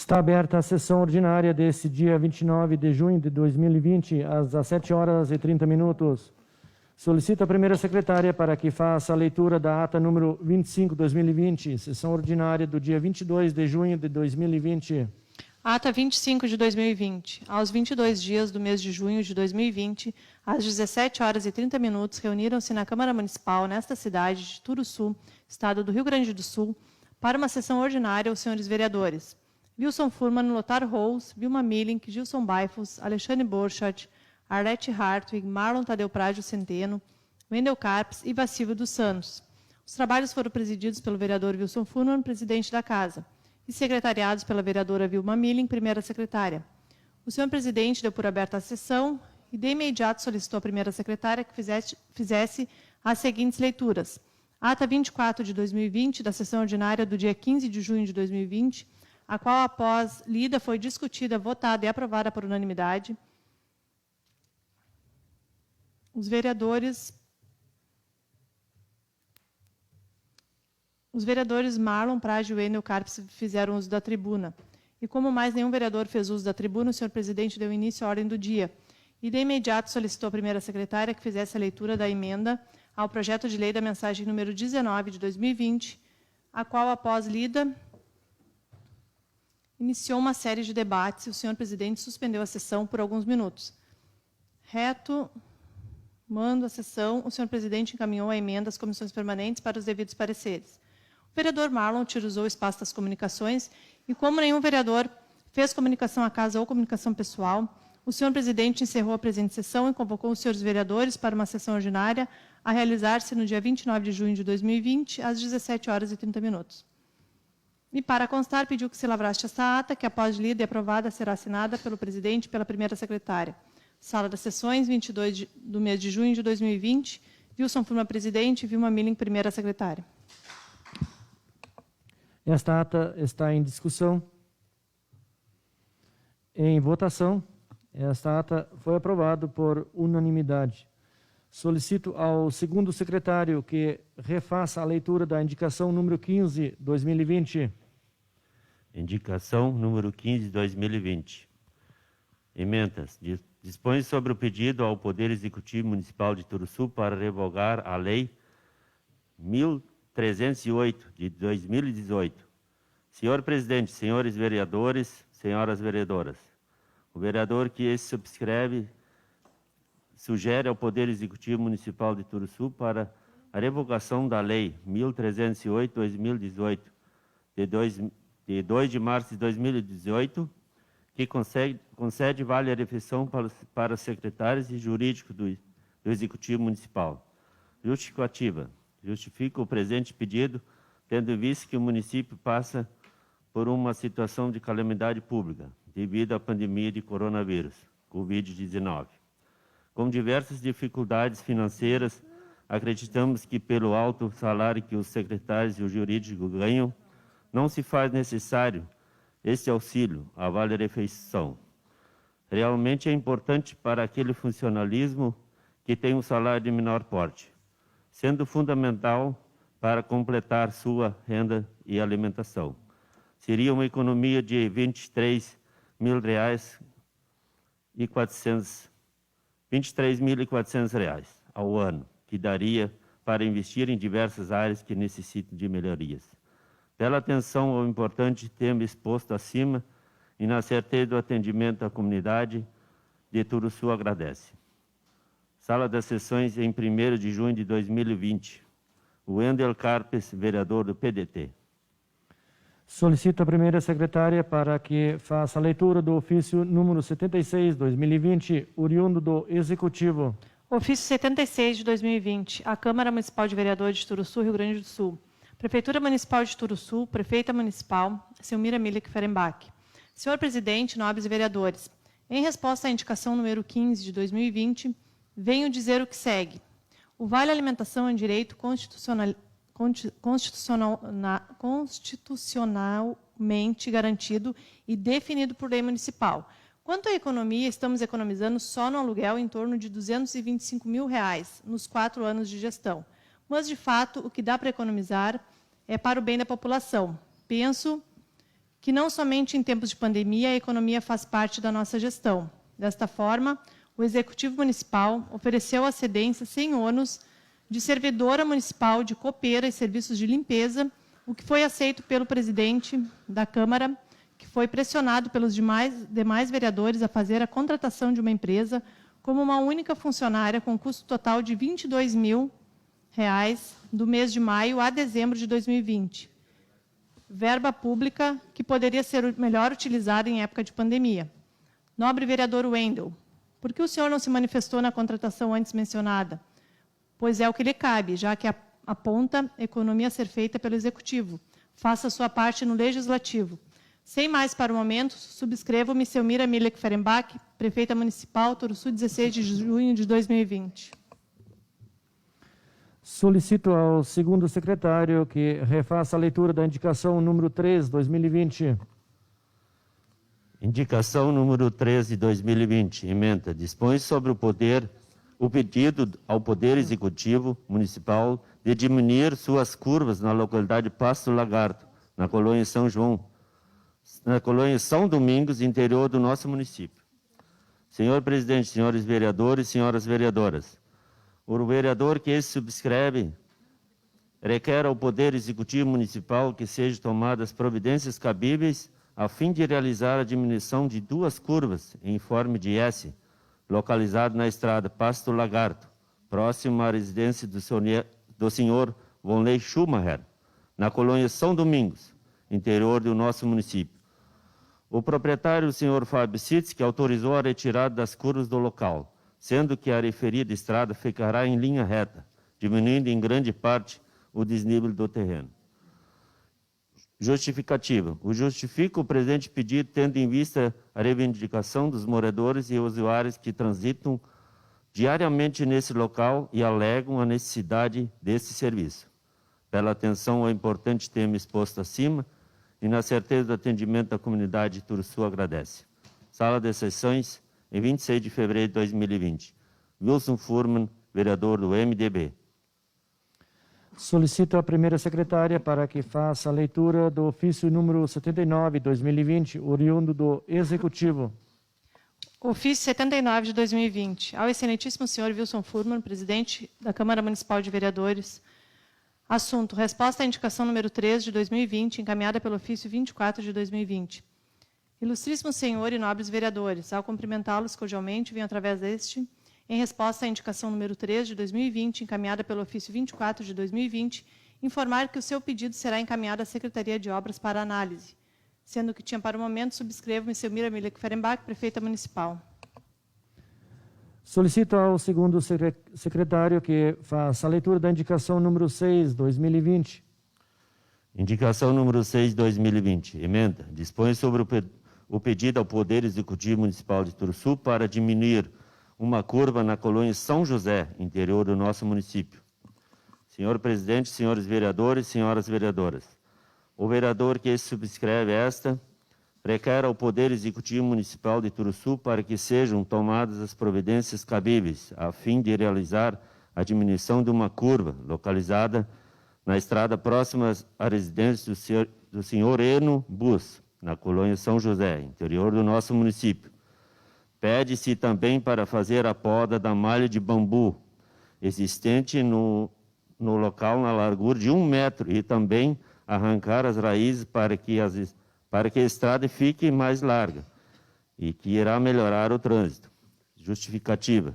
Está aberta a sessão ordinária desse dia 29 de junho de 2020, às 17h30. Solicito a primeira secretária para que faça a leitura da ata número 25/2020, sessão ordinária do dia 22 de junho de 2020. Ata 25 de 2020. Aos 22 dias do mês de junho de 2020, às 17h30, reuniram-se na Câmara Municipal, nesta cidade de Turuçu, estado do Rio Grande do Sul, para uma sessão ordinária os senhores vereadores Wilson Furman, Lothar Rous, Vilma Millink, Gilson Baifos, Alexandre Borchardt, Arlete Hartwig, Marlon Tadeu Prádio Centeno, Wendel Carpes e Vacílio dos Santos. Os trabalhos foram presididos pelo vereador Wilson Furman, presidente da Casa, e secretariados pela vereadora Vilma Millink, primeira secretária. O senhor presidente deu por aberta a sessão e, de imediato, solicitou à primeira secretária que fizesse as seguintes leituras. Ata 24 de 2020, da sessão ordinária do dia 15 de junho de 2020, a qual, após lida, foi discutida, votada e aprovada por unanimidade. Os vereadores Marlon Prádio e Wendel Carpes fizeram uso da tribuna. E como mais nenhum vereador fez uso da tribuna, o senhor presidente deu início à ordem do dia. E, de imediato, solicitou à primeira secretária que fizesse a leitura da emenda ao projeto de lei da mensagem número 19 de 2020, a qual, após lida, iniciou uma série de debates e o senhor presidente suspendeu a sessão por alguns minutos. Retomando a sessão, o senhor presidente encaminhou a emenda às comissões permanentes para os devidos pareceres. O vereador Marlon utilizou o espaço das comunicações e, como nenhum vereador fez comunicação à casa ou comunicação pessoal, o senhor presidente encerrou a presente sessão e convocou os senhores vereadores para uma sessão ordinária a realizar-se no dia 29 de junho de 2020, às 17h30. E, para constar, pediu que se lavrasse esta ata, que, após lida e aprovada, será assinada pelo presidente e pela primeira secretária. Sala das Sessões, 22 do mês de junho de 2020. Wilson Furman, presidente, e Vilma Millink, primeira secretária. Esta ata está em discussão. Em votação, esta ata foi aprovada por unanimidade. Solicito ao segundo secretário que refaça a leitura da indicação número 15, 2020. Indicação número 15, 2020. Emendas. Dispõe sobre o pedido ao Poder Executivo Municipal de Turuçu para revogar a Lei 1308, de 2018. Senhor presidente, senhores vereadores, senhoras vereadoras, o vereador que esse subscreve sugere ao Poder Executivo Municipal de Turuçu para a revogação da Lei 1308/2018, de 2 de março de 2018, que concede vale-refeição para os secretários e jurídicos do Executivo Municipal. Justificativa. Justifica o presente pedido, tendo em vista que o município passa por uma situação de calamidade pública, devido à pandemia de coronavírus, Covid-19. Com diversas dificuldades financeiras, acreditamos que, pelo alto salário que os secretários e o jurídico ganham, não se faz necessário esse auxílio, a vale-refeição. Realmente é importante para aquele funcionalismo que tem um salário de menor porte, sendo fundamental para completar sua renda e alimentação. Seria uma economia de R$ 23.400 ao ano, que daria para investir em diversas áreas que necessitam de melhorias. Pela atenção ao importante tema exposto acima e na certeza do atendimento à comunidade de Turuçu agradece. Sala das Sessões, em 1º de junho de 2020. Wendel Carpes, vereador do PDT. Solicito a primeira secretária para que faça a leitura do ofício número 76, 2020, oriundo do Executivo. Ofício 76 de 2020, a Câmara Municipal de Vereadores de Turuçu, Rio Grande do Sul. Prefeitura Municipal de Turuçu, Prefeita Municipal, Selmira Millink Ferenbach. Senhor presidente, nobres vereadores, em resposta à indicação número 15 de 2020, venho dizer o que segue. O Vale Alimentação é um direito constitucional legalmente garantido e definido por lei municipal. Quanto à economia, estamos economizando só no aluguel em torno de R$ 225 mil nos 4 anos de gestão. Mas, de fato, o que dá para economizar é para o bem da população. Penso que não somente em tempos de pandemia a economia faz parte da nossa gestão. Desta forma, o Executivo Municipal ofereceu a cedência sem ônus de servidora municipal de copeira e serviços de limpeza, o que foi aceito pelo presidente da Câmara, que foi pressionado pelos demais vereadores a fazer a contratação de uma empresa como uma única funcionária com custo total de R$ 22 mil do mês de maio a dezembro de 2020. Verba pública que poderia ser melhor utilizada em época de pandemia. Nobre vereador Wendel, por que o senhor não se manifestou na contratação antes mencionada? Pois é o que lhe cabe, já que aponta economia a ser feita pelo Executivo. Faça a sua parte no Legislativo. Sem mais para o momento, subscrevo-me Selmira Milek Ferenbach, prefeita municipal, Turuçu, 16 de junho de 2020. Solicito ao segundo secretário que refaça a leitura da indicação número 3, 2020. Indicação número 13, 2020. Emenda. Dispõe sobre o pedido ao Poder Executivo Municipal de diminuir suas curvas na localidade Pasto Lagarto, na colônia São Domingos, interior do nosso município. Senhor presidente, senhores vereadores, senhoras vereadoras, o vereador que subscreve requer ao Poder Executivo Municipal que sejam tomadas providências cabíveis a fim de realizar a diminuição de 2 curvas em forma de S, localizado na estrada Pasto Lagarto, próximo à residência do senhor Vonley Schumacher, na colônia São Domingos, interior do nosso município. O proprietário, o senhor Fábio Sitz, que autorizou a retirada das curvas do local, sendo que a referida estrada ficará em linha reta, diminuindo em grande parte o desnível do terreno. Justificativa. O justifica o presente pedido, tendo em vista a reivindicação dos moradores e usuários que transitam diariamente nesse local e alegam a necessidade desse serviço. Pela atenção ao importante tema exposto acima e na certeza do atendimento da comunidade de Turuçu, agradece. Sala de Sessões, em 26 de fevereiro de 2020. Wilson Furman, vereador do MDB. Solicito a primeira secretária para que faça a leitura do ofício número 79, 2020, oriundo do Executivo. Ofício 79 de 2020. Ao excelentíssimo senhor Wilson Furman, presidente da Câmara Municipal de Vereadores. Assunto: resposta à indicação número 3 de 2020, encaminhada pelo ofício 24 de 2020. Ilustríssimo senhor e nobres vereadores, ao cumprimentá-los cordialmente, venho através deste, em resposta à indicação número 3 de 2020, encaminhada pelo ofício 24 de 2020, informar que o seu pedido será encaminhado à Secretaria de Obras para análise, sendo que tinha para o momento subscrevo-me Selmira Milek Ferenbach, prefeita municipal. Solicito ao segundo secretário que faça a leitura da indicação número 6, 2020. Indicação número 6, 2020. Emenda. Dispõe sobre o pedido ao Poder Executivo Municipal de Turuçu para diminuir uma curva na colônia São José, interior do nosso município. Senhor presidente, senhores vereadores, senhoras vereadoras, o vereador que subscreve esta requer ao Poder Executivo Municipal de Turuçu para que sejam tomadas as providências cabíveis a fim de realizar a diminuição de uma curva localizada na estrada próxima à residência do senhor Eno Bus, na colônia São José, interior do nosso município. Pede-se também para fazer a poda da malha de bambu existente no local na largura de 1 metro e também arrancar as raízes para que a estrada fique mais larga e que irá melhorar o trânsito. Justificativa.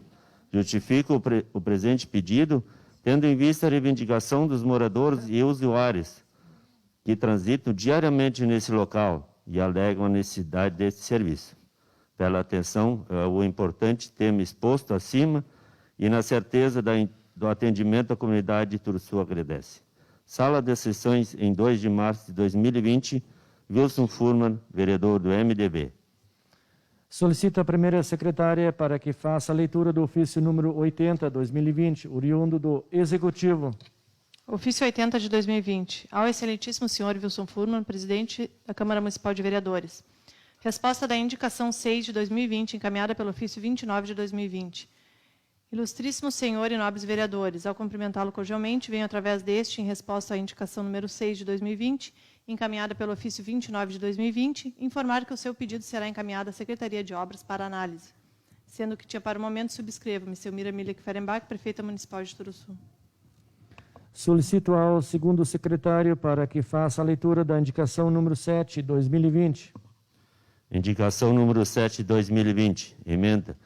Justifica o presente pedido, tendo em vista a reivindicação dos moradores e usuários que transitam diariamente nesse local e alegam a necessidade desse serviço. Pela atenção ao importante tema exposto acima e na certeza do atendimento da comunidade de Turuçu, agradece. Sala de Sessões, em 2 de março de 2020, Wilson Furman, vereador do MDB. Solicito a primeira secretária para que faça a leitura do ofício número 80, 2020, oriundo do Executivo. Ofício 80 de 2020. Ao excelentíssimo senhor Wilson Furman, presidente da Câmara Municipal de Vereadores. Resposta da indicação 6 de 2020, encaminhada pelo ofício 29 de 2020. Ilustríssimo senhor e nobres vereadores, ao cumprimentá-lo cordialmente, venho através deste, em resposta à indicação número 6 de 2020, encaminhada pelo ofício 29 de 2020, informar que o seu pedido será encaminhado à Secretaria de Obras para análise. Sendo que tinha para o momento, subscrevo-me, Selmira Milic Ferenbach, prefeita municipal de Turuçu. Solicito ao segundo secretário para que faça a leitura da indicação número 7, 2020. Indicação número 7, 2020. Emenda.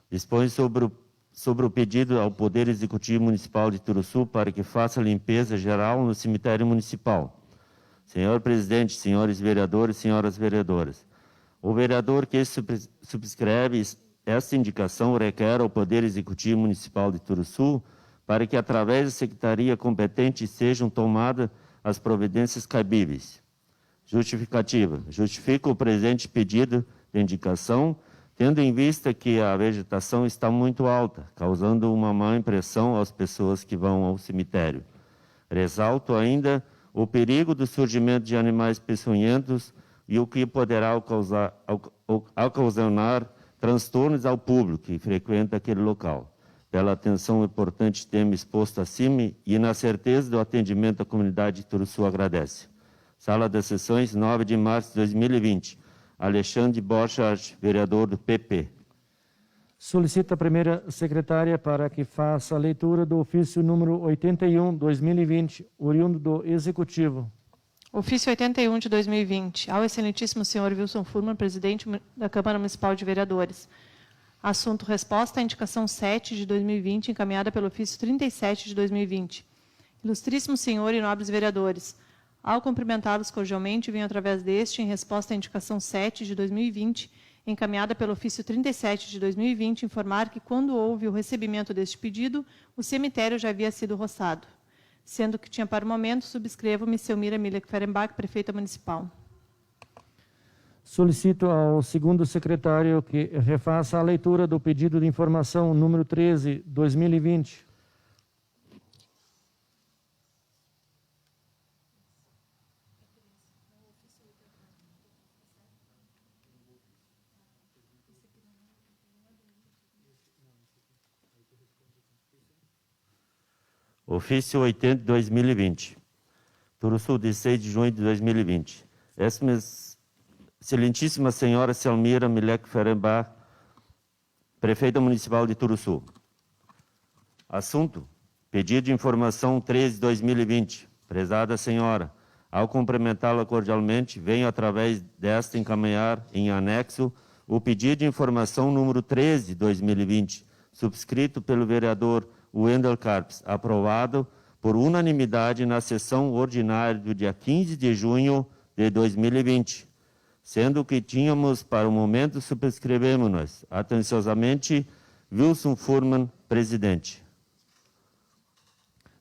Dispõe sobre o pedido ao Poder Executivo Municipal de Turuçu para que faça limpeza geral no cemitério municipal. Senhor presidente, senhores vereadores, senhoras vereadoras, o vereador que subscreve esta indicação requer ao Poder Executivo Municipal de Turuçu para que, através da secretaria competente, sejam tomadas as providências cabíveis. Justificativa. Justifica o presente pedido de indicação, tendo em vista que a vegetação está muito alta, causando uma má impressão às pessoas que vão ao cemitério. Ressalto ainda o perigo do surgimento de animais peçonhentos e o que poderá ocasionar transtornos ao público que frequenta aquele local. Pela atenção ao importante tema exposto acima e na certeza do atendimento da comunidade de Turuçu agradece. Sala das Sessões, 9 de março de 2020. Alexandre Borchardt, vereador do PP. Solicito a primeira secretária para que faça a leitura do ofício número 81, 2020, oriundo do Executivo. Ofício 81 de 2020. Ao excelentíssimo senhor Wilson Furman, presidente da Câmara Municipal de Vereadores. Assunto resposta à indicação 7 de 2020, encaminhada pelo ofício 37 de 2020. Ilustríssimo senhor e nobres vereadores, ao cumprimentá-los cordialmente, venho através deste, em resposta à indicação 7 de 2020, encaminhada pelo ofício 37 de 2020, informar que, quando houve o recebimento deste pedido, o cemitério já havia sido roçado. Sendo que tinha para o momento, subscrevo-me, Selmira Milic Ferenbach, prefeita municipal. Solicito ao segundo secretário que refaça a leitura do pedido de informação número 13, 2020. Ofício 80 de 2020. Turuçu, 16 de junho de 2020. Excelentíssima senhora Selmira Milic Ferenbach, prefeita municipal de Turuçu. Assunto: pedido de informação 13 de 2020. Prezada senhora, ao cumprimentá-la cordialmente, venho através desta encaminhar em anexo o pedido de informação número 13 de 2020, subscrito pelo vereador Wendel Carpes, aprovado por unanimidade na sessão ordinária do dia 15 de junho de 2020. Sendo que tínhamos, para o momento, subscrevemos-nos atenciosamente, Wilson Furman, presidente.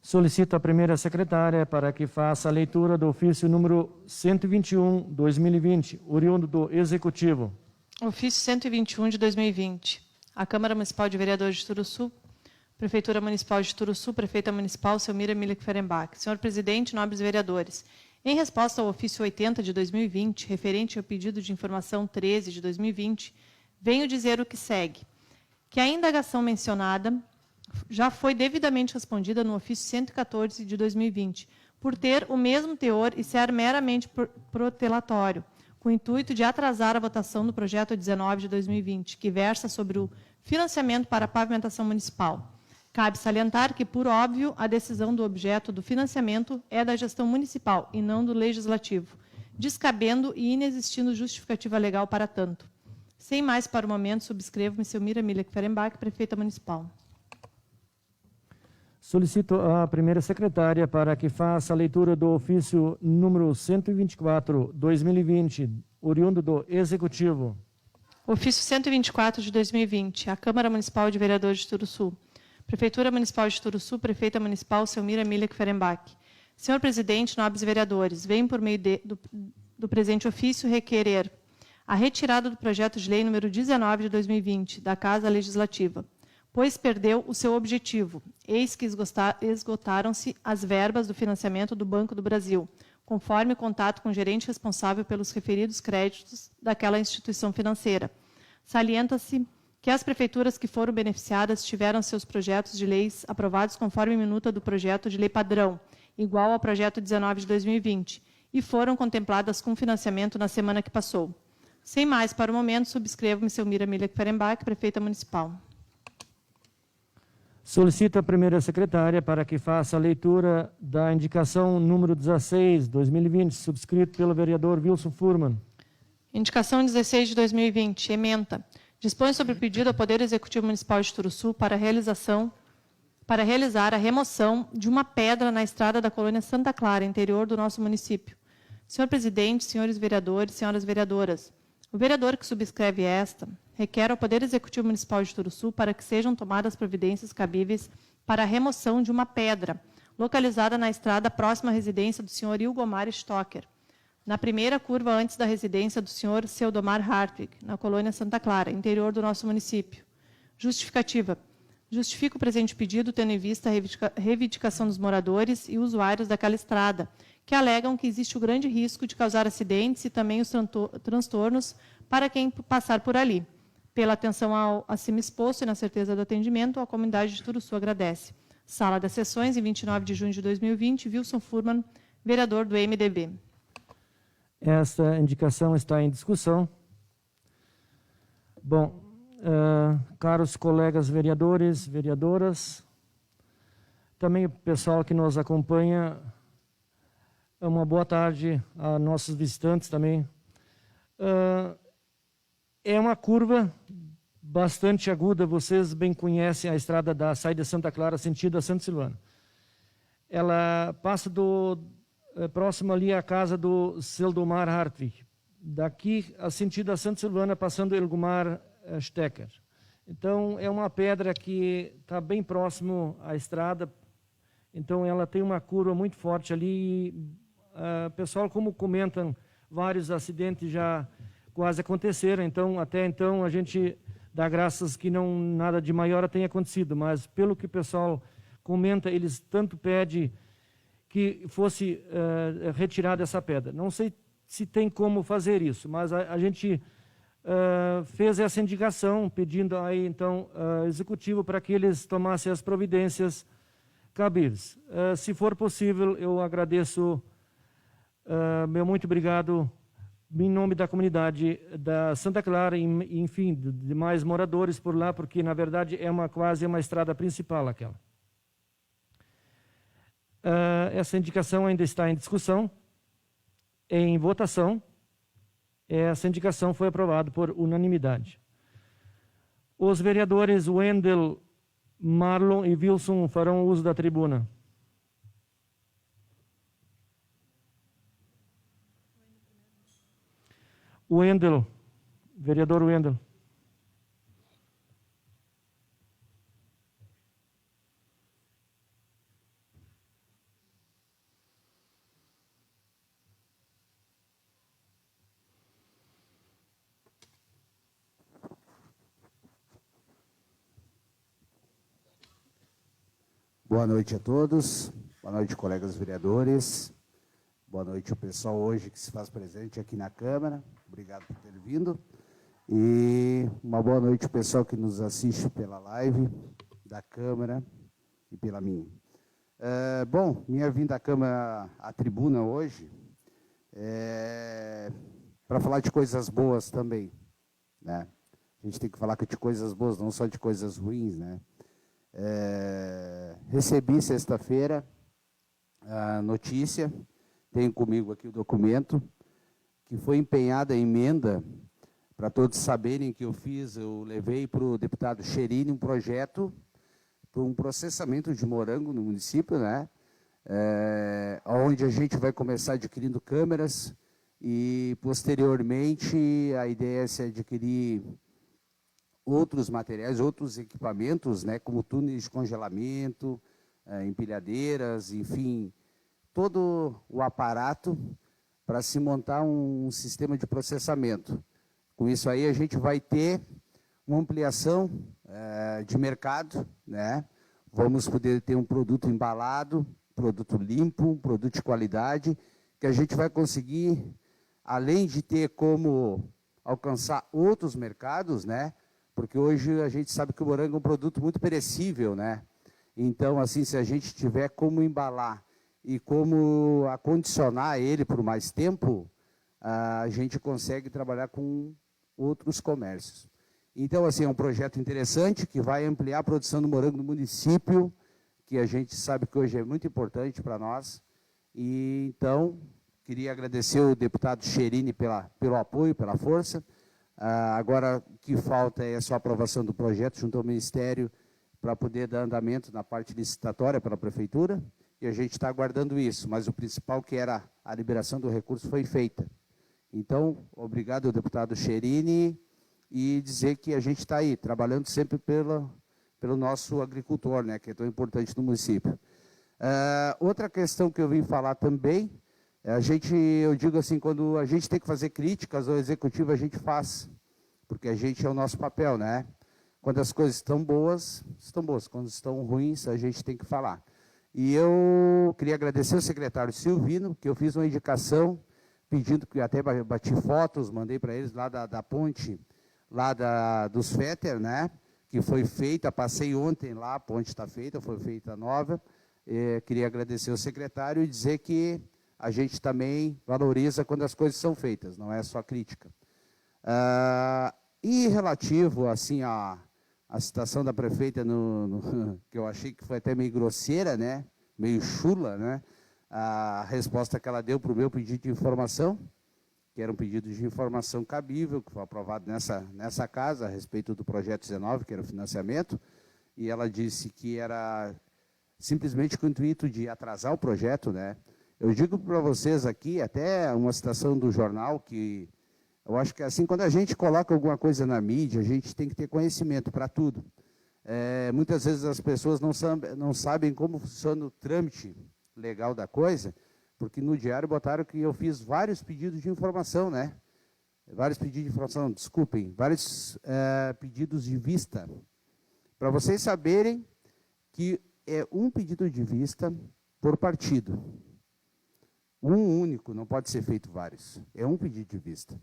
Solicito a primeira secretária para que faça a leitura do ofício número 121, 2020, oriundo do Executivo. Ofício 121 de 2020. A Câmara Municipal de Vereadores de Turuçu, Prefeitura Municipal de Turuçu, Prefeita Municipal Selmira Milic Ferenbach. Senhor presidente, nobres vereadores, em resposta ao ofício 80 de 2020, referente ao pedido de informação 13 de 2020, venho dizer o que segue, que a indagação mencionada já foi devidamente respondida no ofício 114 de 2020, por ter o mesmo teor e ser meramente protelatório, com o intuito de atrasar a votação do projeto 19 de 2020, que versa sobre o financiamento para a pavimentação municipal. Cabe salientar que, por óbvio, a decisão do objeto do financiamento é da gestão municipal e não do legislativo, descabendo e inexistindo justificativa legal para tanto. Sem mais para o momento, subscrevo-me Selmira Milic Ferenbach, prefeita municipal. Solicito a primeira secretária para que faça a leitura do ofício número 124, 2020, oriundo do Executivo. Ofício 124 de 2020, a Câmara Municipal de Vereadores de Turuçu. Prefeitura Municipal de Turuçu, Prefeita Municipal Selmira Milic Ferenbach. Senhor presidente, nobres vereadores, venho por meio do presente ofício requerer a retirada do projeto de lei número 19 de 2020, da Casa Legislativa, pois perdeu o seu objetivo. Eis que esgotaram-se as verbas do financiamento do Banco do Brasil, conforme contato com o gerente responsável pelos referidos créditos daquela instituição financeira. Salienta-se que as prefeituras que foram beneficiadas tiveram seus projetos de leis aprovados conforme minuta do projeto de lei padrão, igual ao projeto 19 de 2020, e foram contempladas com financiamento na semana que passou. Sem mais, para o momento, subscrevo-me Selmira Miller Ferenbach, prefeita municipal. Solicito a primeira secretária para que faça a leitura da indicação número 16, 2020, subscrito pelo vereador Wilson Furman. Indicação 16 de 2020, ementa. Dispõe sobre o pedido ao Poder Executivo Municipal de Turuçu para realizar a remoção de uma pedra na estrada da colônia Santa Clara, interior do nosso município. Senhor presidente, senhores vereadores, senhoras vereadoras, o vereador que subscreve esta requer ao Poder Executivo Municipal de Turuçu para que sejam tomadas providências cabíveis para a remoção de uma pedra localizada na estrada próxima à residência do senhor Ilgomar Stocker, na primeira curva antes da residência do senhor Seldomar Hartwig, na colônia Santa Clara, interior do nosso município. Justificativa. Justifico o presente pedido tendo em vista a reivindicação dos moradores e usuários daquela estrada, que alegam que existe o grande risco de causar acidentes e também os transtornos para quem passar por ali. Pela atenção ao acima exposto e na certeza do atendimento, a comunidade de Turuçu agradece. Sala das Sessões, em 29 de junho de 2020, Wilson Furman, vereador do MDB. Esta indicação está em discussão. Bom, caros colegas vereadores, vereadoras, também o pessoal que nos acompanha, uma boa tarde a nossos visitantes também. É uma curva bastante aguda, vocês bem conhecem a estrada da saída de Santa Clara, sentido a Santo Silvano. Ela passa próximo ali à casa do Seldomar Hartwig. Daqui, a sentido a Santo Silvana, passando Ilgomar Stecker. Então, é uma pedra que está bem próximo à estrada, então ela tem uma curva muito forte ali. Pessoal, como comentam, vários acidentes já quase aconteceram, então, até então, a gente dá graças que nada de maior tenha acontecido, mas pelo que o pessoal comenta, eles tanto pedem que fosse retirada essa pedra. Não sei se tem como fazer isso, mas a gente fez essa indicação, pedindo aí, então, ao Executivo para que eles tomassem as providências cabíveis. Se for possível, eu agradeço, meu muito obrigado, em nome da comunidade da Santa Clara, e, enfim, de demais moradores por lá, porque, na verdade, é quase uma estrada principal aquela. Essa indicação ainda está em discussão, em votação. Essa indicação foi aprovada por unanimidade. Os vereadores Wendel, Marlon e Wilson farão uso da tribuna. Wendel, vereador Wendel. Boa noite a todos, boa noite, colegas vereadores, boa noite ao pessoal hoje que se faz presente aqui na Câmara, obrigado por ter vindo, e uma boa noite ao pessoal que nos assiste pela live da Câmara e pela minha. Bom, minha vinda à Câmara, à tribuna hoje, para falar de coisas boas também, né? A gente tem que falar de coisas boas, não só de coisas ruins, né? Recebi sexta-feira a notícia, tenho comigo aqui o documento, que foi empenhada a emenda, para todos saberem que eu levei para o deputado Cherini um projeto para um processamento de morango no município, né? Onde a gente vai começar adquirindo câmeras e, posteriormente, a ideia é se adquirir outros materiais, outros equipamentos, né, como túneis de congelamento, empilhadeiras, enfim, todo o aparato para se montar um sistema de processamento. Com isso aí a gente vai ter uma ampliação de mercado, né? Vamos poder ter um produto embalado, produto limpo, produto de qualidade, que a gente vai conseguir, além de ter como alcançar outros mercados, né? Porque hoje a gente sabe que o morango é um produto muito perecível, né? Então, assim, se a gente tiver como embalar e como acondicionar ele por mais tempo, a gente consegue trabalhar com outros comércios. Então, assim, é um projeto interessante que vai ampliar a produção do morango no município, que a gente sabe que hoje é muito importante para nós. E, então, queria agradecer o deputado Cherini pelo apoio, pela força. Agora, o que falta é só a aprovação do projeto junto ao Ministério para poder dar andamento na parte licitatória para a Prefeitura. E a gente está aguardando isso, mas o principal, que era a liberação do recurso, foi feita. Então, obrigado ao deputado Cherini, e dizer que a gente está aí, trabalhando sempre pelo nosso agricultor, né, que é tão importante no município. Outra questão que eu vim falar também, eu digo assim, quando a gente tem que fazer críticas ao executivo, a gente faz, porque a gente é o nosso papel, né? Quando as coisas estão boas, quando estão ruins, a gente tem que falar. E eu queria agradecer ao secretário Silvino, que eu fiz uma indicação, pedindo, que até bati fotos, mandei para eles lá da ponte, lá dos Fetter, né, que foi feita, passei ontem lá, a ponte está feita, foi feita nova. Queria agradecer ao secretário e dizer que a gente também valoriza quando as coisas são feitas, não é só crítica. E relativo, assim, à citação da prefeita, que eu achei que foi até meio grosseira, né, meio chula, né, a resposta que ela deu para o meu pedido de informação, que era um pedido de informação cabível, que foi aprovado nessa casa, a respeito do projeto 19, que era o financiamento, e ela disse que era simplesmente com o intuito de atrasar o projeto, né? Eu digo para vocês aqui, até uma citação do jornal, que eu acho que assim, quando a gente coloca alguma coisa na mídia, a gente tem que ter conhecimento para tudo. Muitas vezes as pessoas não sabem como funciona o trâmite legal da coisa, porque no diário botaram que eu fiz vários pedidos de informação, né? Vários pedidos de informação, desculpem, vários pedidos de vista. Para vocês saberem que é um pedido de vista por partido. Um único, não pode ser feito vários. É um pedido de vista,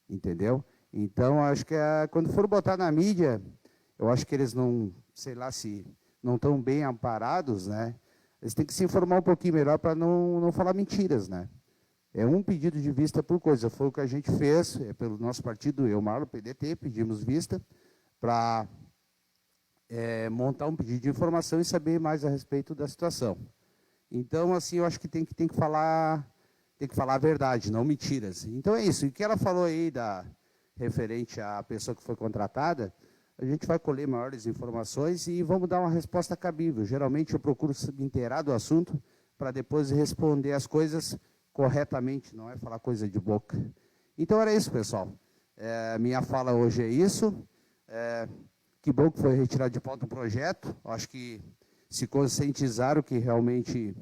entendeu? Então, acho que quando for botar na mídia, eu acho que eles não, sei lá, se não estão bem amparados, né? Eles têm que se informar um pouquinho melhor para não falar mentiras, né? É um pedido de vista por coisa. Foi o que a gente fez, pelo nosso partido, eu, Marlon, PDT, pedimos vista para montar um pedido de informação e saber mais a respeito da situação. Então, assim, eu acho que tem que falar a verdade, não mentiras. Então é isso. E o que ela falou aí referente à pessoa que foi contratada, a gente vai colher maiores informações e vamos dar uma resposta cabível. Geralmente eu procuro me inteirar do assunto para depois responder as coisas corretamente, não é falar coisa de boca. Então era isso, pessoal. Minha fala hoje é isso. Que bom que foi retirado de pauta o projeto. Acho que se conscientizaram que realmente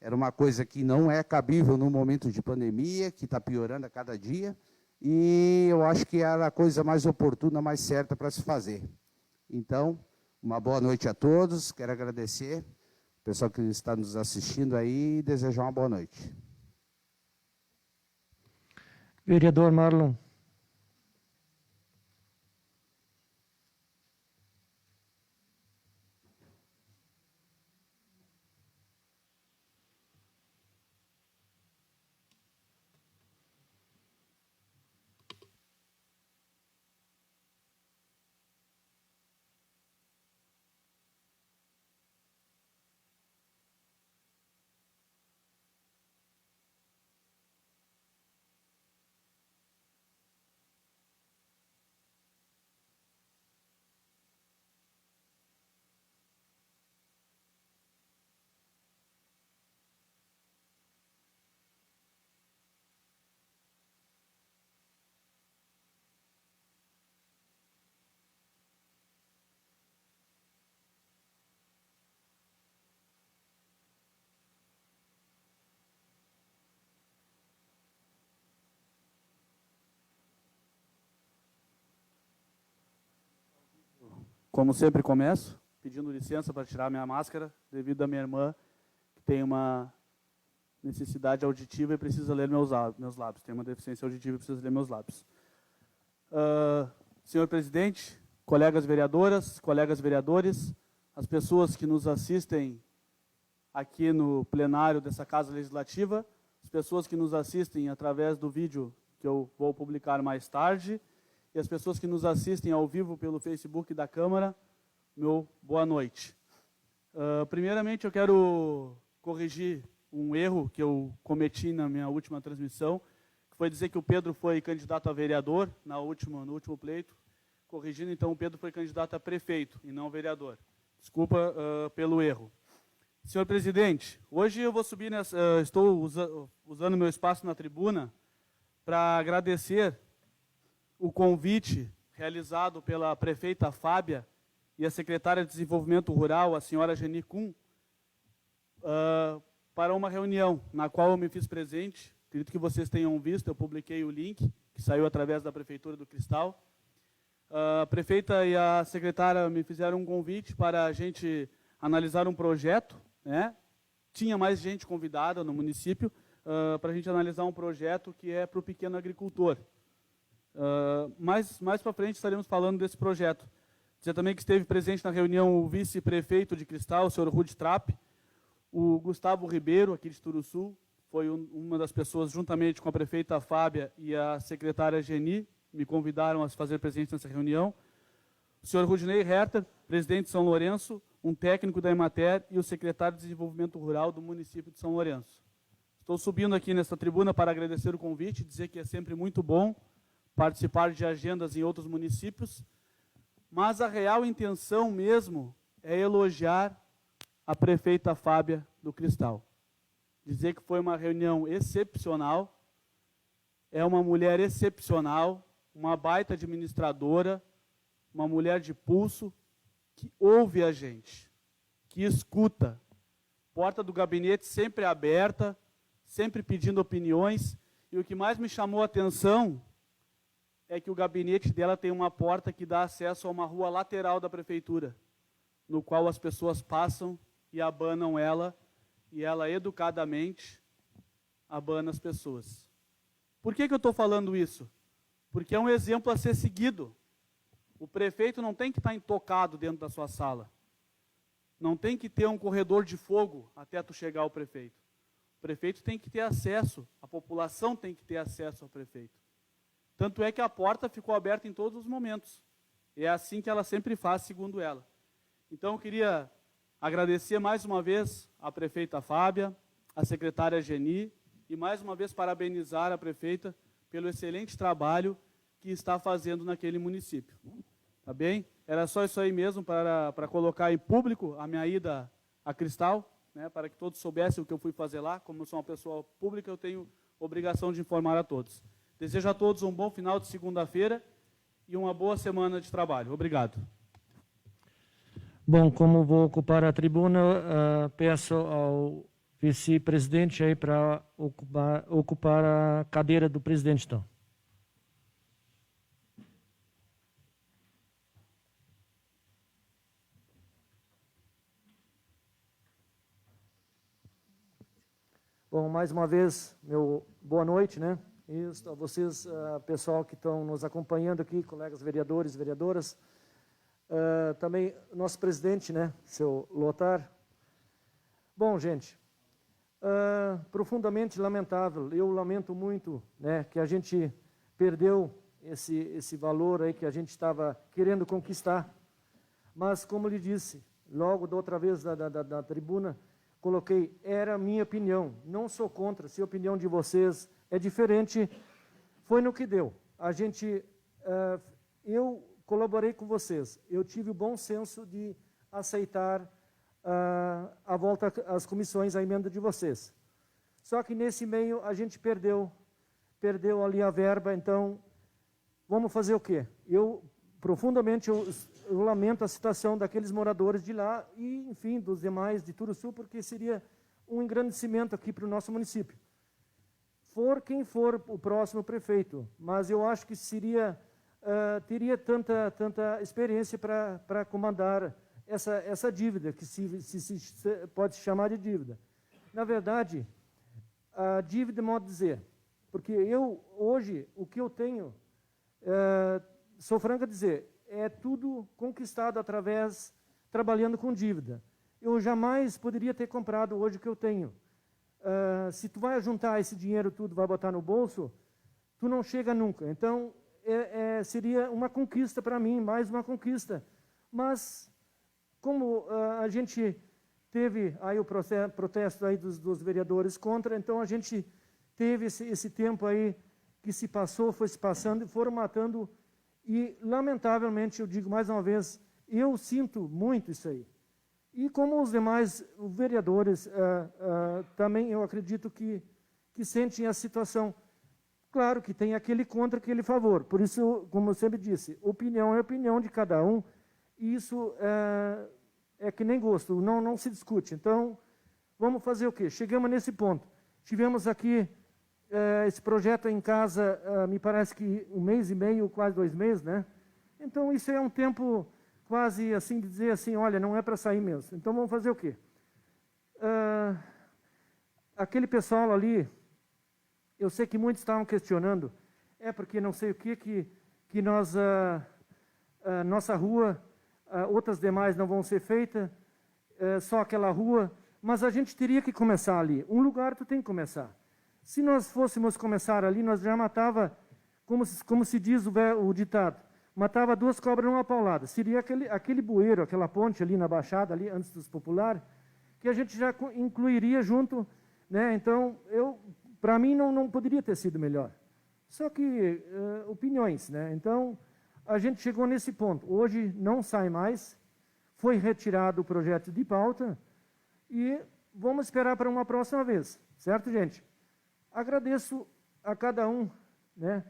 era uma coisa que não é cabível no momento de pandemia, que está piorando a cada dia. E eu acho que era a coisa mais oportuna, mais certa para se fazer. Então, uma boa noite a todos. Quero agradecer o pessoal que está nos assistindo aí e desejar uma boa noite. Vereador Marlon. como sempre começo, pedindo licença para tirar minha máscara, devido à minha irmã, que tem uma necessidade auditiva e precisa ler meus lábios. Tem uma deficiência auditiva e precisa ler meus lábios. Senhor presidente, colegas vereadoras, colegas vereadores, as pessoas que nos assistem aqui no plenário dessa Casa Legislativa, as pessoas que nos assistem através do vídeo que eu vou publicar mais tarde, e as pessoas que nos assistem ao vivo pelo Facebook da Câmara, meu boa noite. Primeiramente, eu quero corrigir um erro que eu cometi na minha última transmissão, que foi dizer que o Pedro foi candidato a vereador no último pleito. Corrigindo, então, o Pedro foi candidato a prefeito e não vereador. Desculpa pelo erro. Senhor presidente, hoje eu vou subir estou usando meu espaço na tribuna para agradecer o convite realizado pela prefeita Fábia e a secretária de Desenvolvimento Rural, a senhora Geni Kuhn, para uma reunião na qual eu me fiz presente. Acredito que vocês tenham visto, eu publiquei o link, que saiu através da Prefeitura do Cristal. A prefeita e a secretária me fizeram um convite para a gente analisar um projeto, né? Tinha mais gente convidada no município para a gente analisar um projeto que é para o pequeno agricultor. Mais para frente estaremos falando desse projeto. Dizer também que esteve presente na reunião o vice-prefeito de Cristal, o senhor Rude Trapp, o Gustavo Ribeiro, aqui de Turuçu, foi uma das pessoas, juntamente com a prefeita Fábia e a secretária Geni, me convidaram a se fazer presente nessa reunião. O senhor Rudinei Herter, presidente de São Lourenço, um técnico da Emater e o secretário de Desenvolvimento Rural do município de São Lourenço. Estou subindo aqui nesta tribuna para agradecer o convite, dizer que é sempre muito bom participar de agendas em outros municípios, mas a real intenção mesmo é elogiar a prefeita Fábia do Cristal. Dizer que foi uma reunião excepcional, é uma mulher excepcional, uma baita administradora, uma mulher de pulso, que ouve a gente, que escuta. Porta do gabinete sempre aberta, sempre pedindo opiniões, e o que mais me chamou a atenção é que o gabinete dela tem uma porta que dá acesso a uma rua lateral da prefeitura, no qual as pessoas passam e abanam ela, e ela educadamente abana as pessoas. Por que eu estou falando isso? Porque é um exemplo a ser seguido. O prefeito não tem que estar intocado dentro da sua sala. Não tem que ter um corredor de fogo até tu chegar ao prefeito. O prefeito tem que ter acesso, a população tem que ter acesso ao prefeito. Tanto é que a porta ficou aberta em todos os momentos. É assim que ela sempre faz, segundo ela. Então, eu queria agradecer mais uma vez a prefeita Fábia, a secretária Geni, e mais uma vez parabenizar a prefeita pelo excelente trabalho que está fazendo naquele município. Tá bem? Era só isso aí mesmo para colocar em público a minha ida a Cristal, né, para que todos soubessem o que eu fui fazer lá. Como eu sou uma pessoa pública, eu tenho obrigação de informar a todos. Desejo a todos um bom final de segunda-feira e uma boa semana de trabalho. Obrigado. Bom, como vou ocupar a tribuna, peço ao vice-presidente aí para ocupar a cadeira do presidente, então. Bom, mais uma vez, meu boa noite, né? E a vocês, pessoal que estão nos acompanhando aqui, colegas vereadores e vereadoras. Também nosso presidente, né, seu Lothar. Bom, gente, profundamente lamentável, eu lamento muito, né, que a gente perdeu esse valor aí que a gente estava querendo conquistar, mas como lhe disse, logo da outra vez da tribuna, coloquei, era a minha opinião, não sou contra, se a opinião de vocês é diferente, foi no que deu. A gente, eu colaborei com vocês, eu tive o bom senso de aceitar a volta às comissões, a emenda de vocês. Só que nesse meio a gente perdeu ali a verba, então vamos fazer o quê? Profundamente eu lamento a situação daqueles moradores de lá e, enfim, dos demais de Turuçu, porque seria um engrandecimento aqui para o nosso município. For quem for o próximo prefeito, mas eu acho que seria teria tanta experiência para comandar essa dívida, que se pode se chamar de dívida. Na verdade, a dívida, modo de dizer, porque hoje, o que eu tenho, sou franco a dizer, é tudo conquistado trabalhando com dívida. Eu jamais poderia ter comprado hoje o que eu tenho. Se tu vai juntar esse dinheiro tudo, vai botar no bolso, tu não chega nunca. Então, seria uma conquista para mim, mais uma conquista. Mas, como a gente teve aí o protesto aí dos vereadores contra, então a gente teve esse tempo aí que se passou, foi se passando e foram matando. E, lamentavelmente, eu digo mais uma vez, eu sinto muito isso aí. E como os demais vereadores, também eu acredito que sentem a situação. Claro que tem aquele contra, aquele favor. Por isso, como eu sempre disse, opinião é opinião de cada um. E isso é que nem gosto, não se discute. Então, vamos fazer o quê? Chegamos nesse ponto. Tivemos aqui esse projeto em casa, me parece que 1 mês e meio, quase 2 meses, né? Então, isso é um tempo quase assim, de dizer assim, olha, não é para sair mesmo. Então, vamos fazer o quê? Aquele pessoal ali, eu sei que muitos estavam questionando, porque não sei o que nós, nossa rua, outras demais não vão ser feitas, só aquela rua, mas a gente teria que começar ali. Um lugar tu tem que começar. Se nós fôssemos começar ali, nós já matava, como se diz o ditado, matava 2 cobras numa paulada. Seria aquele bueiro, aquela ponte ali na Baixada, ali antes dos populares, que a gente já incluiria junto, né? Então, para mim, não poderia ter sido melhor. Só que, opiniões, né? Então, a gente chegou nesse ponto. Hoje não sai mais, foi retirado o projeto de pauta e vamos esperar para uma próxima vez, certo, gente? Agradeço a cada um, né,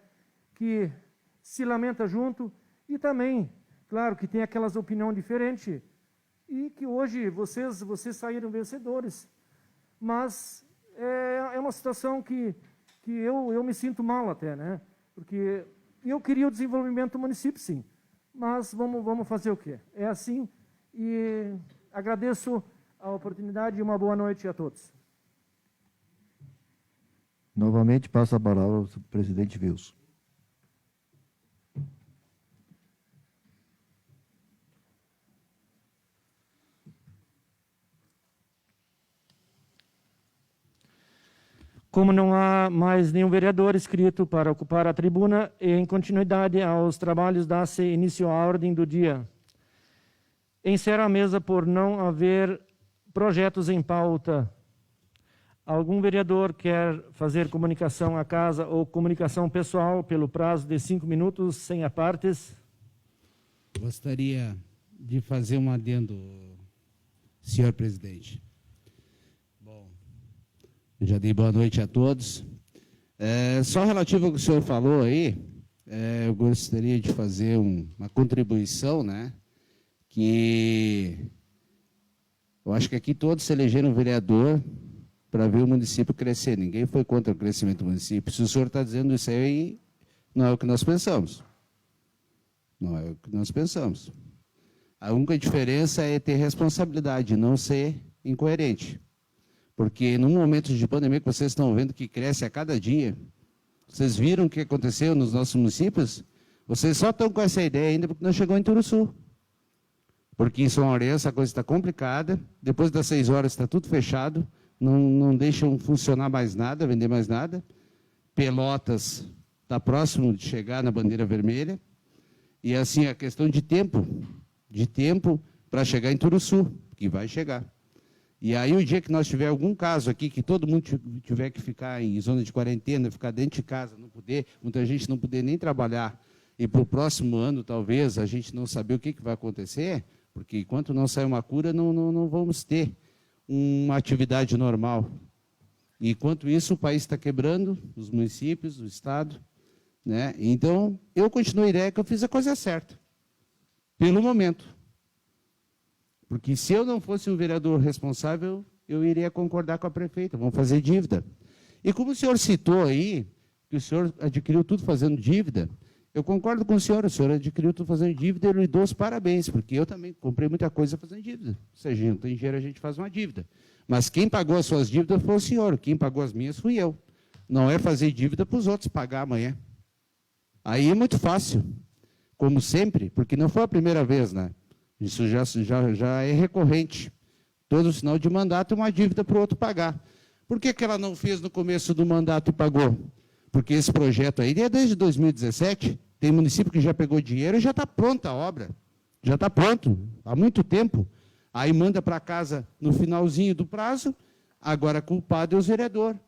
que se lamenta junto e também, claro, que tem aquelas opiniões diferentes e que hoje vocês saíram vencedores. Mas é uma situação que eu me sinto mal até, né? Porque eu queria o desenvolvimento do município, sim, mas vamos fazer o quê? É assim e agradeço a oportunidade e uma boa noite a todos. Novamente, passo a palavra ao presidente Wilson. Como não há mais nenhum vereador inscrito para ocupar a tribuna, e em continuidade aos trabalhos, dá-se início à ordem do dia. Encerro a mesa por não haver projetos em pauta. Algum vereador quer fazer comunicação à casa ou comunicação pessoal pelo prazo de 5 minutos, sem apartes? Gostaria de fazer um adendo, senhor presidente. Bom, já dei boa noite a todos. Só relativo ao que o senhor falou aí, eu gostaria de fazer uma contribuição, né? Que eu acho que aqui todos se elegeram vereador para ver o município crescer. Ninguém foi contra o crescimento do município. Se o senhor está dizendo isso aí, não é o que nós pensamos. Não é o que nós pensamos. A única diferença é ter responsabilidade, não ser incoerente. Porque num momento de pandemia que vocês estão vendo que cresce a cada dia, vocês viram o que aconteceu nos nossos municípios? Vocês só estão com essa ideia ainda porque não chegou em Turuçu. Porque em São Lourenço a coisa está complicada, depois das 6 horas está tudo fechado, não deixam funcionar mais nada, vender mais nada. Pelotas está próximo de chegar na bandeira vermelha. E assim, a questão de tempo para chegar em Turuçu, que vai chegar. E aí, o dia que nós tiver algum caso aqui, que todo mundo tiver que ficar em zona de quarentena, ficar dentro de casa, muita gente não poder nem trabalhar, e para o próximo ano, talvez, a gente não saber o que vai acontecer, porque enquanto não sair uma cura, não vamos ter uma atividade normal. E, enquanto isso, o país está quebrando, os municípios, o Estado, né? Então, eu continuo a ideia que eu fiz a coisa certa, pelo momento. Porque se eu não fosse um vereador responsável, eu iria concordar com a prefeita, vamos fazer dívida. E como o senhor citou aí, que o senhor adquiriu tudo fazendo dívida, Eu concordo com o senhor adquiriu, estou fazendo dívida, eu lhe dou os parabéns, porque eu também comprei muita coisa fazendo dívida. Se a gente não tem dinheiro, a gente faz uma dívida. Mas quem pagou as suas dívidas foi o senhor, quem pagou as minhas fui eu. Não é fazer dívida para os outros pagar amanhã. Aí é muito fácil, como sempre, porque não foi a primeira vez, né? Isso já é recorrente. Todo final de mandato é uma dívida para o outro pagar. Por que ela não fez no começo do mandato e pagou? Porque esse projeto aí é desde 2017, tem município que já pegou dinheiro e já está pronta a obra. Já está pronto, há muito tempo. Aí manda para casa no finalzinho do prazo, agora culpado é o vereador.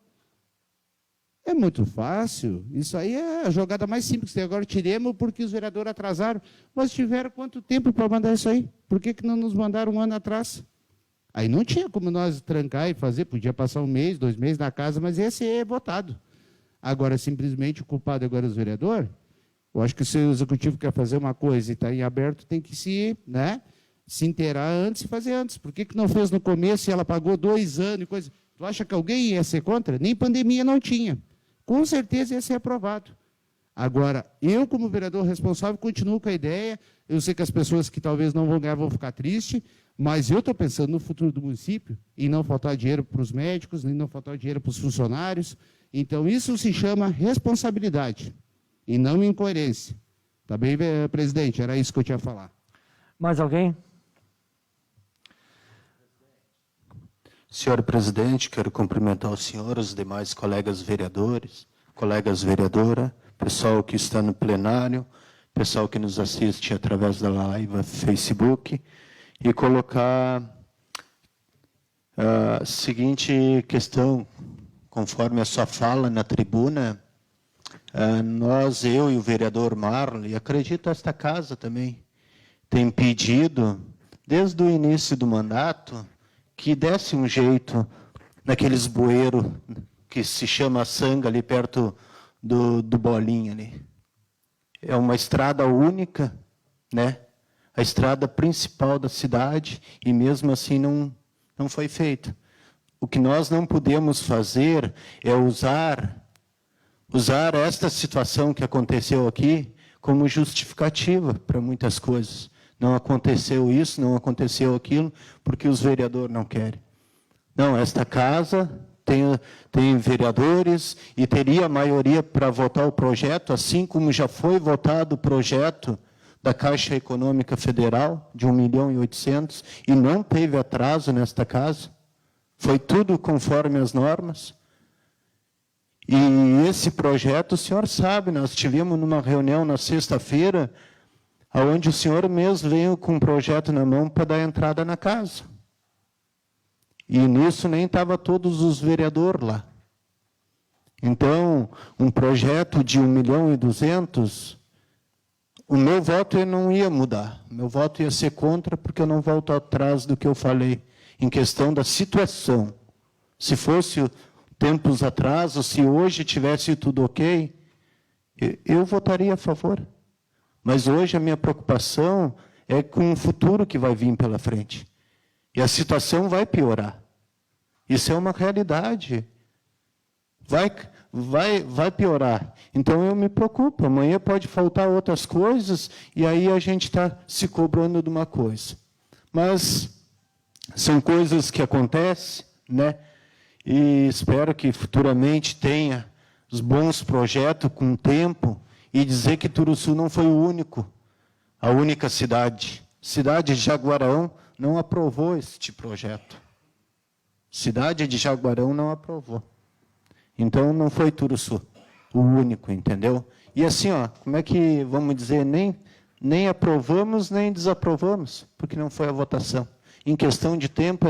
É muito fácil, isso aí é a jogada mais simples. Agora tiremos porque os vereadores atrasaram. Mas tiveram quanto tempo para mandar isso aí? Por que não nos mandaram um ano atrás? Aí não tinha como nós trancar e fazer, podia passar 1 mês, 2 meses na casa, mas ia ser votado. Agora, simplesmente, o culpado agora é o vereador. Eu acho que se o executivo quer fazer uma coisa e está em aberto, tem que se inteirar antes e fazer antes. Por que não fez no começo e ela pagou 2 anos e coisa? Tu acha que alguém ia ser contra? Nem pandemia não tinha. Com certeza ia ser aprovado. Agora, eu, como vereador responsável, continuo com a ideia. Eu sei que as pessoas que talvez não vão ganhar vão ficar tristes, mas eu estou pensando no futuro do município, em não faltar dinheiro para os médicos, nem não faltar dinheiro para os funcionários. Então, isso se chama responsabilidade e não incoerência. Tá bem, presidente? Era isso que eu tinha a falar. Mais alguém? Senhor presidente, quero cumprimentar o senhor, os demais colegas vereadores, colegas vereadora, pessoal que está no plenário, pessoal que nos assiste através da live Facebook, e colocar a seguinte questão, conforme a sua fala na tribuna, nós, eu e o vereador Marley, acredito esta casa também, tem pedido, desde o início do mandato, que desse um jeito naqueles bueiros que se chama Sanga, ali perto do Bolinha. Ali. É uma estrada única, né? A estrada principal da cidade, e mesmo assim não foi feita. O que nós não podemos fazer é usar esta situação que aconteceu aqui como justificativa para muitas coisas. Não aconteceu isso, não aconteceu aquilo, porque os vereadores não querem. Não, esta casa tem vereadores e teria maioria para votar o projeto, assim como já foi votado o projeto da Caixa Econômica Federal, de 1.800.000, e não teve atraso nesta casa. Foi tudo conforme as normas. E esse projeto, o senhor sabe, nós tivemos numa reunião na sexta-feira, onde o senhor mesmo veio com um projeto na mão para dar entrada na casa. E nisso nem estavam todos os vereadores lá. Então, um projeto de 1.200.000, o meu voto não ia mudar. O meu voto ia ser contra, porque eu não volto atrás do que eu falei, em questão da situação. Se fosse tempos atrás, ou se hoje tivesse tudo ok, eu votaria a favor. Mas hoje a minha preocupação é com o futuro que vai vir pela frente. E a situação vai piorar. Isso é uma realidade. Vai piorar. Então eu me preocupo. Amanhã pode faltar outras coisas e aí a gente está se cobrando de uma coisa. Mas são coisas que acontecem, né? E espero que futuramente tenha os bons projetos com tempo. E dizer que Turuçu não foi a única cidade. Cidade de Jaguarão não aprovou este projeto. Cidade de Jaguarão não aprovou. Então, não foi Turuçu o único, entendeu? E assim, como é que, vamos dizer, nem aprovamos, nem desaprovamos, porque não foi a votação. Em questão de tempo,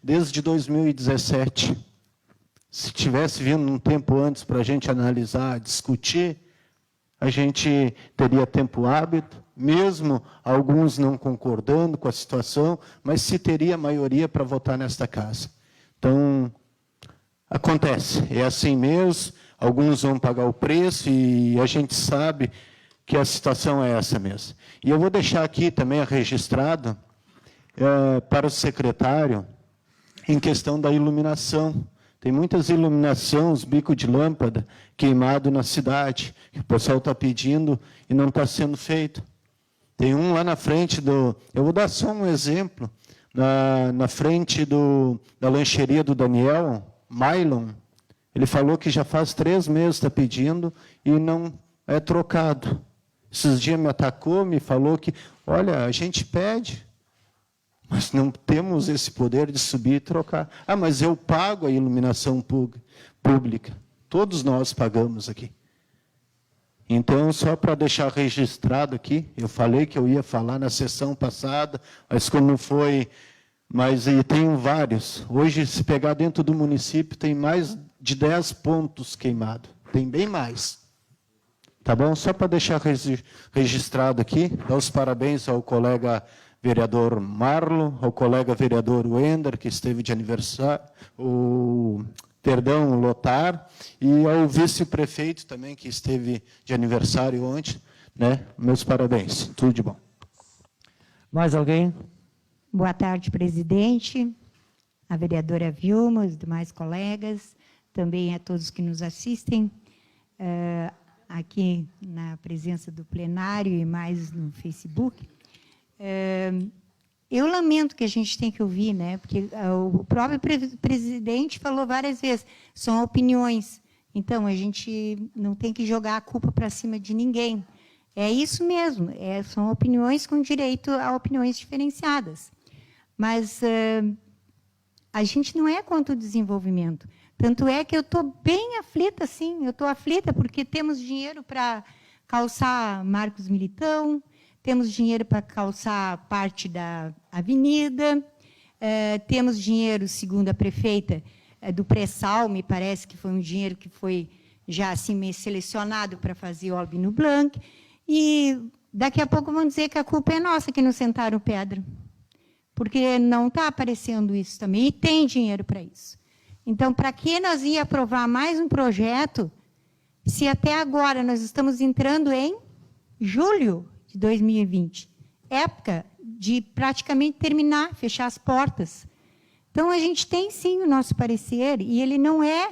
desde 2017. Se tivesse vindo um tempo antes para a gente analisar, discutir, a gente teria tempo hábil, mesmo alguns não concordando com a situação, mas se teria maioria para votar nesta casa. Então, acontece, é assim mesmo, alguns vão pagar o preço e a gente sabe que a situação é essa mesmo. E eu vou deixar aqui também registrado para o secretário, em questão da iluminação. Tem muitas iluminações, bico de lâmpada queimado na cidade, que o pessoal está pedindo e não está sendo feito. Tem um lá na frente do... Eu vou dar só um exemplo. Na frente da lancheria do Daniel, Mylon, ele falou que já faz 3 meses está pedindo e não é trocado. Esses dias me atacou, me falou que, olha, a gente pede, mas não temos esse poder de subir e trocar. Ah, mas eu pago a iluminação pública. Todos nós pagamos aqui. Então, só para deixar registrado aqui, eu falei que eu ia falar na sessão passada, mas como foi... Mas e tenho vários. Hoje, se pegar dentro do município, tem mais de 10 pontos queimados. Tem bem mais. Tá bom? Só para deixar registrado aqui, dar os parabéns ao colega vereador Marlon, ao colega vereador Wender, que esteve de aniversário, o Lotar, e ao vice-prefeito também, que esteve de aniversário ontem. Né? Meus parabéns. Tudo de bom. Mais alguém? Boa tarde, presidente, a vereadora Vilma, os demais colegas, também a todos que nos assistem, aqui na presença do plenário e mais no Facebook. Eu lamento que a gente tem que ouvir, né? Porque o próprio presidente falou várias vezes, são opiniões, então a gente não tem que jogar a culpa para cima de ninguém. É isso mesmo, são opiniões com direito a opiniões diferenciadas. Mas a gente não é contra o desenvolvimento. Tanto é que eu estou bem aflita, sim. Eu estou aflita porque temos dinheiro para calçar Marcos Militão, temos dinheiro para calçar parte da avenida, temos dinheiro, segundo a prefeita, do pré-sal, me parece que foi um dinheiro que foi já assim meio selecionado para fazer o Albino Blanc. E daqui a pouco vão dizer que a culpa é nossa que não sentaram pedra. Porque não está aparecendo isso também, e tem dinheiro para isso. Então, para que nós ia aprovar mais um projeto, se até agora nós estamos entrando em julho de 2020, época de praticamente terminar, fechar as portas. Então, a gente tem, sim, o nosso parecer, e ele não é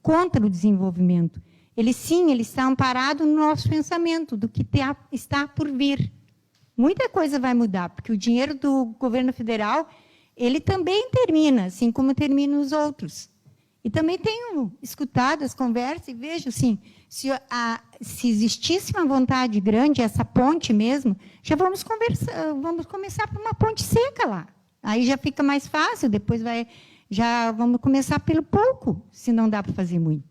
contra o desenvolvimento. Ele, sim, ele está amparado no nosso pensamento, do que está por vir. Muita coisa vai mudar, porque o dinheiro do governo federal, ele também termina, assim como terminam os outros. E também tenho escutado as conversas e vejo, assim, se existisse uma vontade grande, essa ponte mesmo, já vamos começar por uma ponte seca lá. Aí já fica mais fácil, depois já vamos começar pelo pouco, se não dá para fazer muito.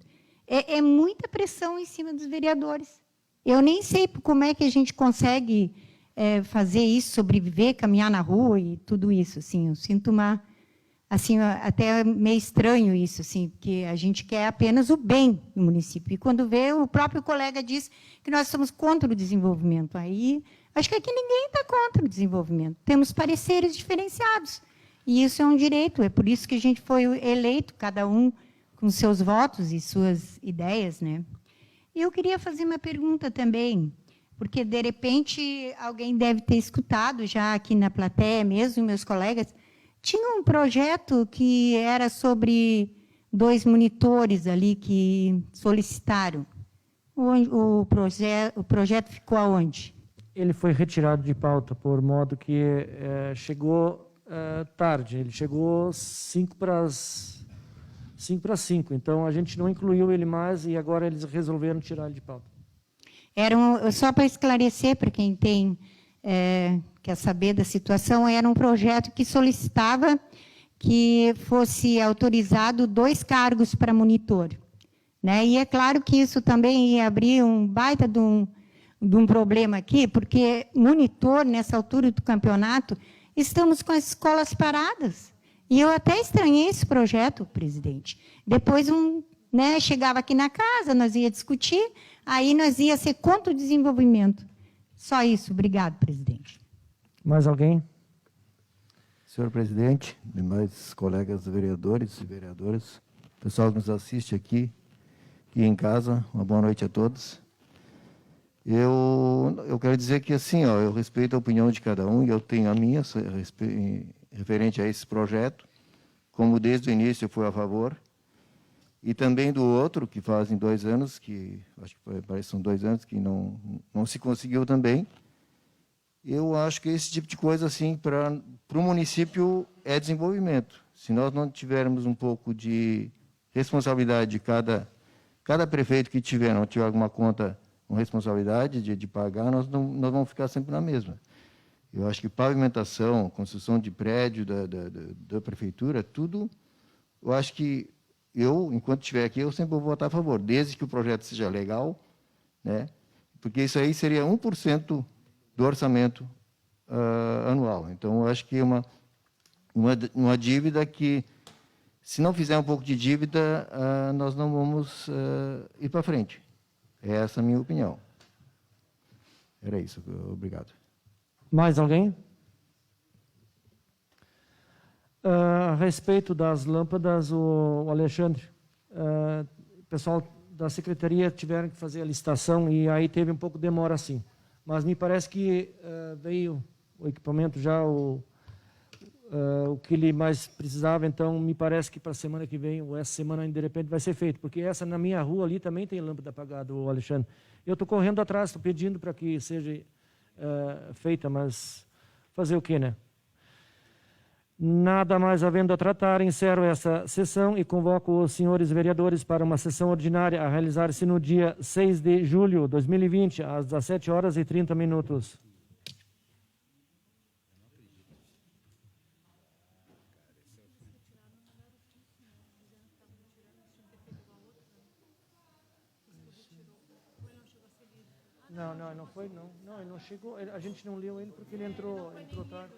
É muita pressão em cima dos vereadores. Eu nem sei como é que a gente consegue... fazer isso, sobreviver, caminhar na rua e tudo isso, assim, eu sinto assim, até meio estranho isso, assim, porque a gente quer apenas o bem no município. E quando vê, o próprio colega diz que nós somos contra o desenvolvimento. Aí, acho que aqui ninguém está contra o desenvolvimento. Temos pareceres diferenciados. E isso é um direito, é por isso que a gente foi eleito, cada um com seus votos e suas ideias, né? E eu queria fazer uma pergunta também, porque, de repente, alguém deve ter escutado, já aqui na plateia mesmo, meus colegas, tinha um projeto que era sobre 2 monitores ali que solicitaram. O projeto ficou aonde? Ele foi retirado de pauta, por modo que chegou tarde. Ele chegou 5 para 5. Então, a gente não incluiu ele mais e agora eles resolveram tirar ele de pauta. Só para esclarecer, para quem quer saber da situação, era um projeto que solicitava que fosse autorizado 2 cargos para monitor. Né? E é claro que isso também ia abrir um baita de um problema aqui, porque monitor, nessa altura do campeonato, estamos com as escolas paradas. E eu até estranhei esse projeto, presidente. Depois, chegava aqui na casa, nós ia discutir, aí nós ia ser contra o desenvolvimento. Só isso. Obrigado, presidente. Mais alguém? Senhor presidente, demais colegas vereadores e vereadoras, pessoal que nos assiste aqui e em casa, uma boa noite a todos. Eu quero dizer que, assim, eu respeito a opinião de cada um e eu tenho a minha referente a esse projeto, como desde o início eu fui a favor. e também do outro, que fazem 2 anos, que acho que parece que são 2 anos, que não se conseguiu também. Eu acho que esse tipo de coisa, assim, para o município é desenvolvimento. Se nós não tivermos um pouco de responsabilidade de cada prefeito que tiver, não tiver alguma conta com responsabilidade de pagar, nós vamos ficar sempre na mesma. Eu acho que pavimentação, construção de prédio da prefeitura, tudo, eu acho que enquanto estiver aqui, eu sempre vou votar a favor, desde que o projeto seja legal, né? Porque isso aí seria 1% do orçamento anual. Então, eu acho que é uma dívida que, se não fizer um pouco de dívida, nós não vamos ir para frente. Essa é a minha opinião. Era isso. Obrigado. Mais alguém? A respeito das lâmpadas, o Alexandre, o pessoal da secretaria tiveram que fazer a licitação e aí teve um pouco de demora, sim. Mas me parece que veio o equipamento já, o que ele mais precisava, então me parece que para a semana que vem, ou essa semana de repente vai ser feito, porque essa na minha rua ali também tem lâmpada apagada, o Alexandre. Eu estou correndo atrás, estou pedindo para que seja feita, mas fazer o quê, né? Nada mais havendo a tratar, encerro essa sessão e convoco os senhores vereadores para uma sessão ordinária a realizar-se no dia 6 de julho de 2020, às 17h30. Não foi, não. Não, ele não chegou. A gente não leu ele porque ele entrou tarde.